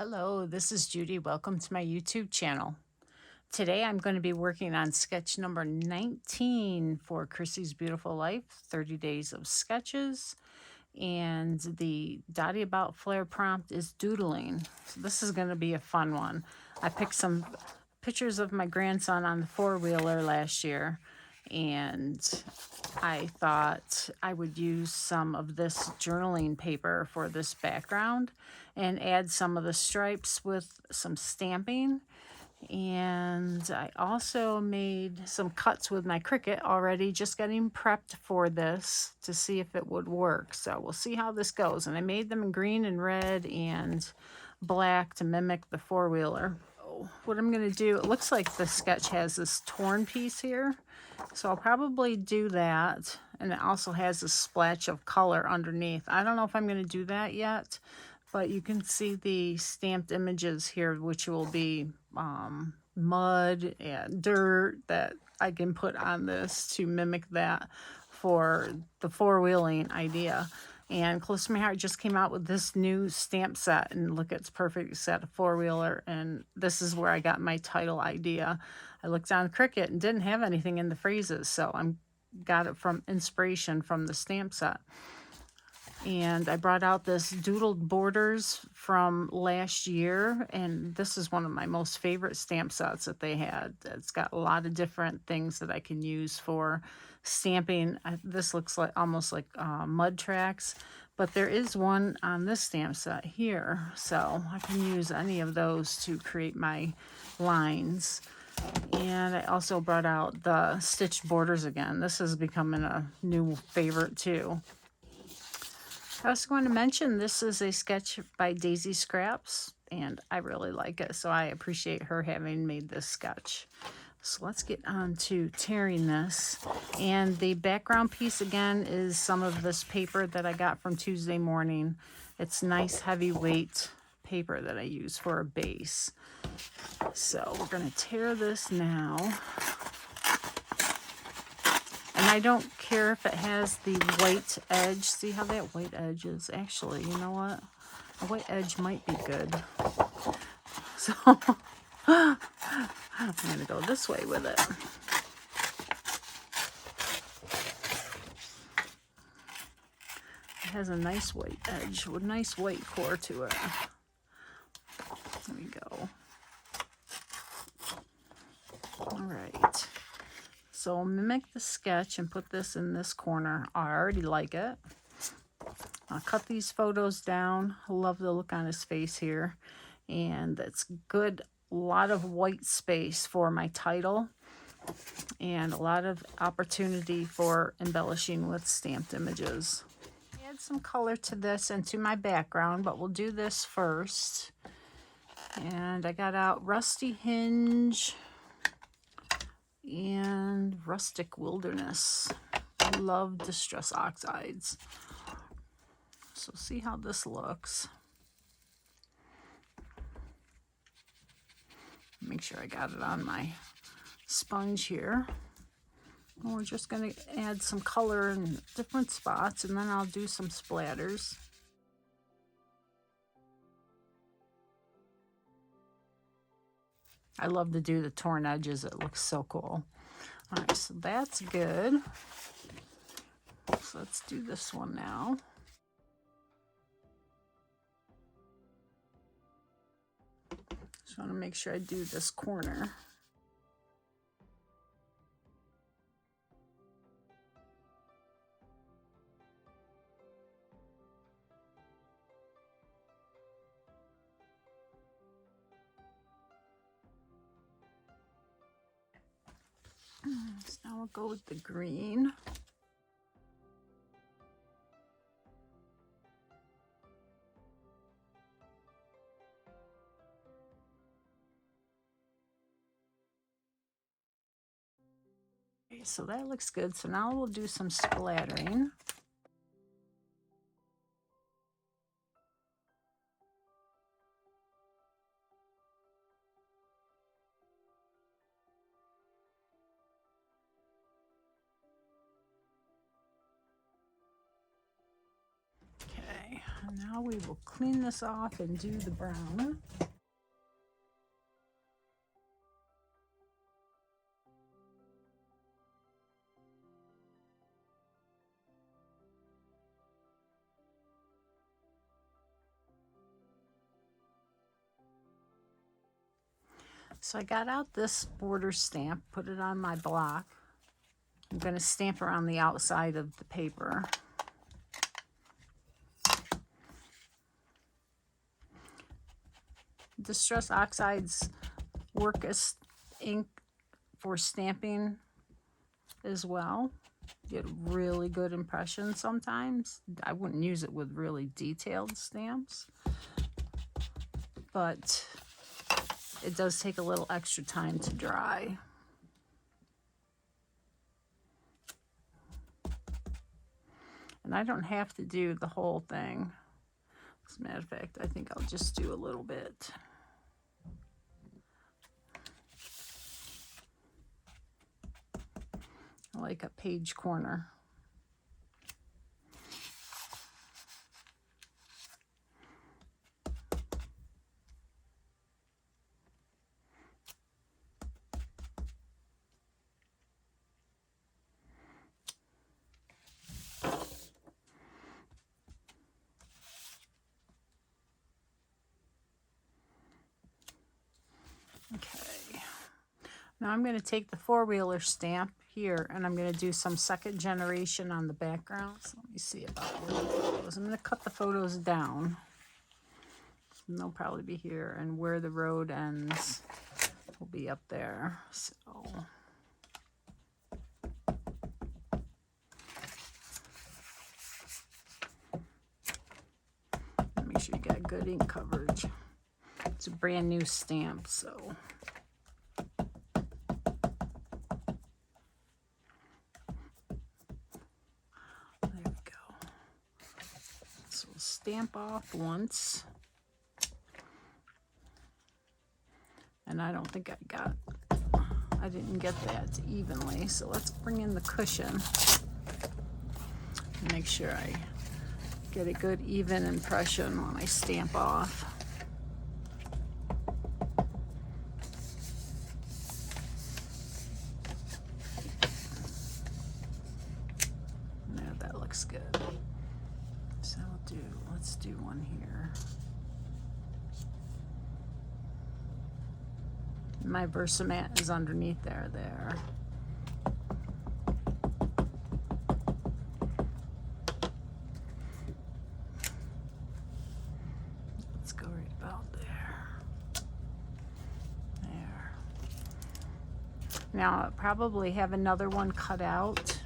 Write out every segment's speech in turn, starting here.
Hello, this is Judy. Welcome to my YouTube channel. Today I'm going to be working on sketch number 19 for Chrissy's Beautiful Life, 30 Days of Sketches. And the Dotty About Flair prompt is doodling. So this is going to be a fun one. I picked some pictures of my grandson on the four-wheeler last year, and I thought I would use some of this journaling paper for this background and add some of the stripes with some stamping. And I also made some cuts with my Cricut already, just getting prepped for this to see if it would work. So we'll see how this goes. And I made them in green and red and black to mimic the four-wheeler. What I'm going to do, it looks like the sketch has this torn piece here. So I'll probably do that. And it also has a splash of color underneath. I don't know if I'm going to do that yet, but you can see the stamped images here, which will be mud and dirt that I can put on this to mimic that for the four-wheeling idea. And Close to My Heart just came out with this new stamp set, and look, it's perfect set of four-wheeler, and this is where I got my title idea. I looked on Cricut and didn't have anything in the phrases, so I got it from inspiration from the stamp set. And I brought out this doodled borders from last year, and this is one of my most favorite stamp sets that they had. It's got a lot of different things that I can use for stamping. This looks like almost like mud tracks, but there is one on this stamp set here, so I can use any of those to create my lines. And I also brought out the stitched borders again. This is becoming a new favorite too. I was going to mention this is a sketch by Daisy Scraps, and I really like it, so I appreciate her having made this sketch. So let's get on to tearing this. And the background piece again is some of this paper that I got from Tuesday Morning. It's nice heavyweight paper that I use for a base. So we're going to tear this now. And I don't care if it has the white edge. See how that white edge is? Actually, you know what? A white edge might be good. So I'm going to go this way with it. It has a nice white edge with nice white core to it. There we go. All right. So I'll mimic the sketch and put this in this corner. I already like it. I'll cut these photos down. I love the look on his face here. And that's good. A lot of white space for my title. And a lot of opportunity for embellishing with stamped images. Add some color to this and to my background, but we'll do this first. And I got out Rusty Hinge and Rustic Wilderness. I love Distress Oxides. So see how this looks. Make sure I got it on my sponge here. And we're just going to add some color in different spots, and then I'll do some splatters. I love to do the torn edges. It looks so cool. All right, so that's good. So let's do this one now. Just want to make sure I do this corner. So now we'll go with the green. Okay, so that looks good. So now we'll do some splattering. Now we will clean this off and do the brown. So I got out this border stamp, put it on my block. I'm going to stamp around the outside of the paper. Distress Oxides work as ink for stamping as well. Get really good impressions sometimes. I wouldn't use it with really detailed stamps, but it does take a little extra time to dry. And I don't have to do the whole thing. As a matter of fact, I think I'll just do a little bit. Like a page corner. Okay, now I'm going to take the four-wheeler stamp here and I'm going to do some second generation on the background. So let me see about where it goes. I'm going to cut the photos down. And they'll probably be here, and where the road ends will be up there. So make sure you got good ink coverage. It's a brand new stamp, so there we go. So we'll stamp off once. And I don't think I didn't get that evenly. So let's bring in the cushion. Make sure I get a good even impression when I stamp off. Yeah, that looks good. So let's do one here. My Versamat is underneath there. Let's go right about there. There. Now I'll probably have another one cut out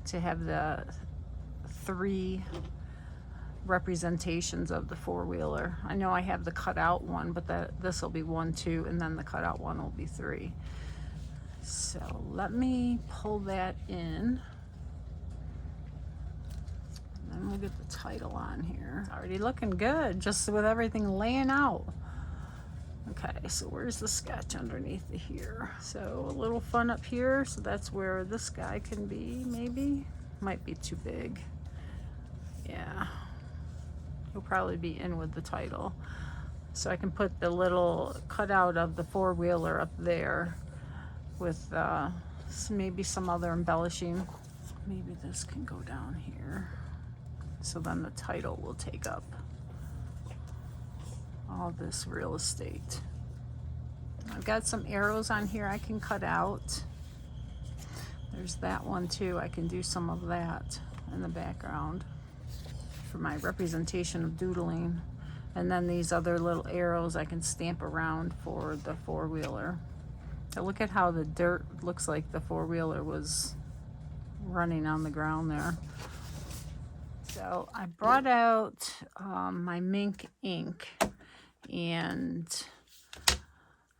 to have the 3 representations of the four-wheeler. I know I have the cutout one, but this will be 1, 2, and then the cutout one will be 3. So let me pull that in. And then we'll get the title on here. Already looking good, just with everything laying out. Okay, so where's the sketch underneath here? So a little fun up here, so that's where this guy can be, maybe. Might be too big. Yeah. He'll probably be in with the title. So I can put the little cutout of the four-wheeler up there with maybe some other embellishing. Maybe this can go down here. So then the title will take up all this real estate. I've got some arrows on here I can cut out. There's that one too. I can do some of that in the background for my representation of doodling. And then these other little arrows I can stamp around for the four-wheeler. Now look at how the dirt looks like the four-wheeler was running on the ground there. So I brought out my mink ink, and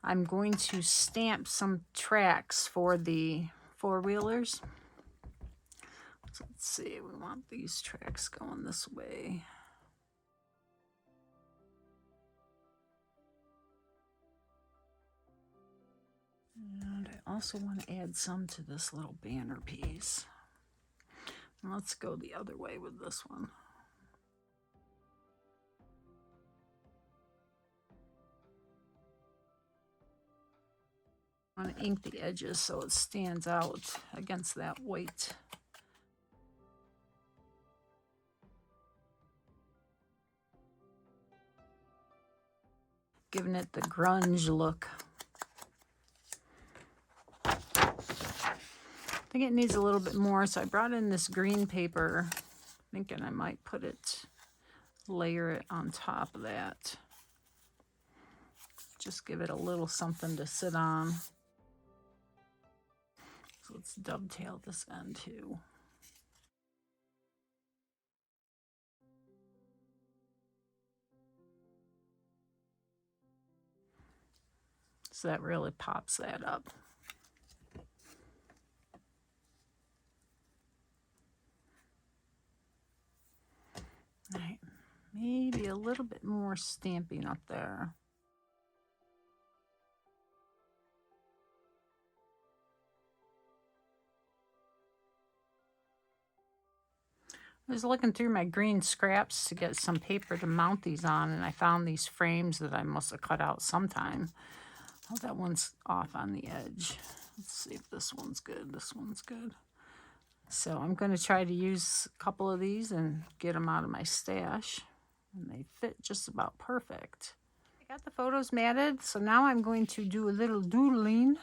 I'm going to stamp some tracks for the four-wheelers. So let's see, we want these tracks going this way. And I also want to add some to this little banner piece. And let's go the other way with this one. I want to ink the edges so it stands out against that white. Giving it the grunge look. I think it needs a little bit more, so I brought in this green paper, thinking I might layer it on top of that. Just give it a little something to sit on. So let's dovetail this end too. So that really pops that up. All right, maybe a little bit more stamping up there. I was looking through my green scraps to get some paper to mount these on, and I found these frames that I must have cut out sometime. Oh, that one's off on the edge. Let's see if this one's good. This one's good. So I'm going to try to use a couple of these and get them out of my stash. And they fit just about perfect. I got the photos matted, so now I'm going to do a little doodling,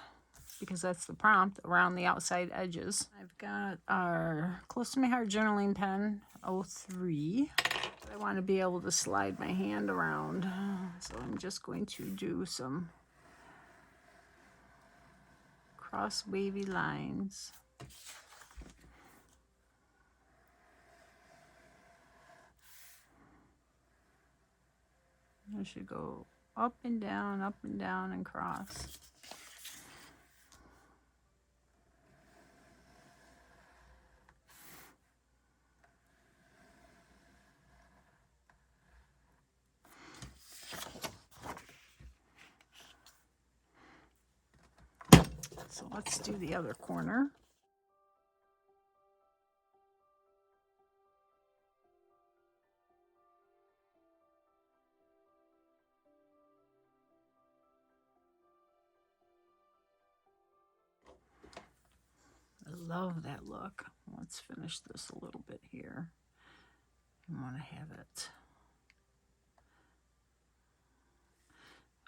because that's the prompt, around the outside edges. I've got our Close to My Heart journaling pen, 03. I want to be able to slide my hand around, so I'm just going to do some cross wavy lines. I should go up and down, and cross. So let's do the other corner. I love that look. Let's finish this a little bit here. I want to have it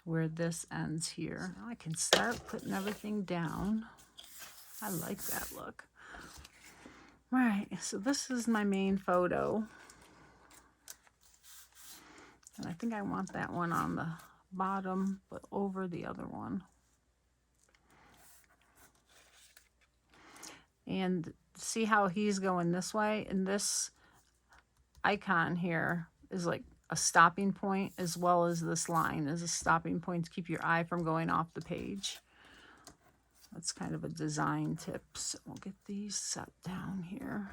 where this ends here. So now I can start putting everything down. I like that look. All right, so this is my main photo. And I think I want that one on the bottom, but over the other one. And see how he's going this way? And this icon here is like a stopping point, as well as this line is a stopping point to keep your eye from going off the page. That's kind of a design tip. So we'll get these set down here.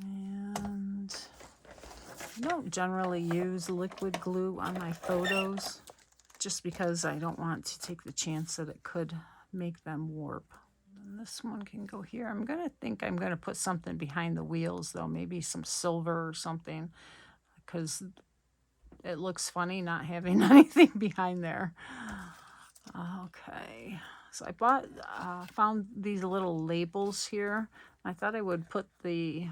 And I don't generally use liquid glue on my photos, just because I don't want to take the chance that it could make them warp. And this one can go here. I'm gonna put something behind the wheels though, maybe some silver or something, because it looks funny not having anything behind there. Okay, so I found these little labels here. I thought I would put the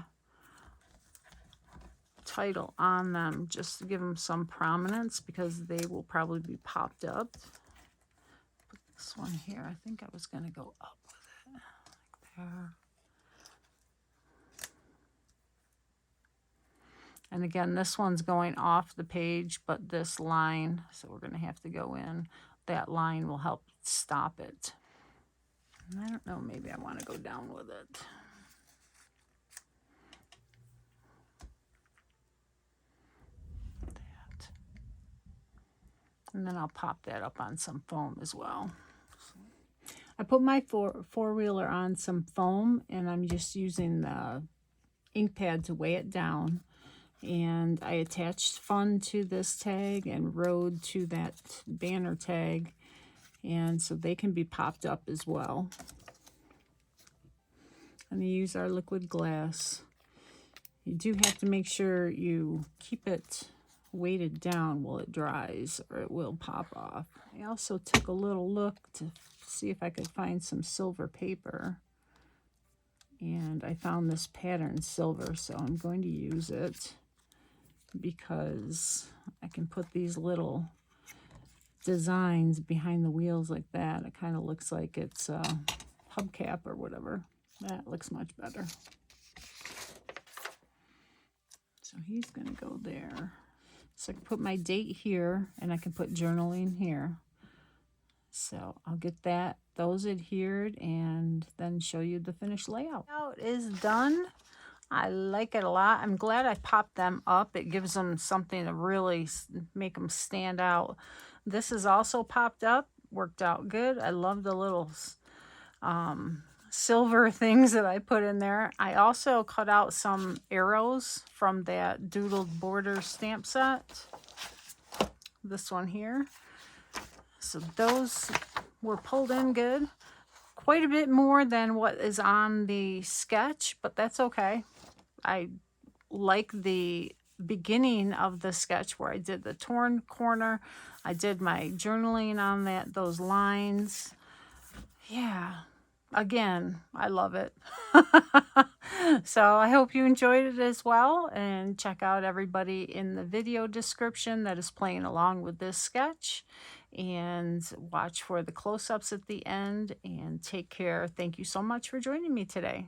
title on them just to give them some prominence, because they will probably be popped up. Put this one here. I think I was going to go up with it, like there. And again, this one's going off the page, but this line, so we're going to have to go in. That line will help stop it. And I don't know, maybe I want to go down with it. That. And then I'll pop that up on some foam as well. I put my four-wheeler on some foam, and I'm just using the ink pad to weigh it down. And I attached fun to this tag and road to that banner tag, and so they can be popped up as well. And you use our liquid glass. You do have to make sure you keep it weighted down while it dries, or it will pop off. I also took a little look to see if I could find some silver paper, and I found this pattern silver, so I'm going to use it because I can put these little designs behind the wheels like that. It kind of looks like it's a hubcap or whatever. That looks much better. So he's going to go there. So I can put my date here, and I can put journaling here. So I'll get those adhered, and then show you the finished layout. Layout is done. I like it a lot. I'm glad I popped them up. It gives them something to really make them stand out. This is also popped up. Worked out good. I love the little silver things that I put in there. I also cut out some arrows from that doodled border stamp set. This one here. So those were pulled in good. Quite a bit more than what is on the sketch, but that's okay. I like the beginning of the sketch where I did the torn corner. I did my journaling on those lines. Yeah, again, I love it. So I hope you enjoyed it as well, and check out everybody in the video description that is playing along with this sketch, and watch for the close-ups at the end, and take care. Thank you so much for joining me today.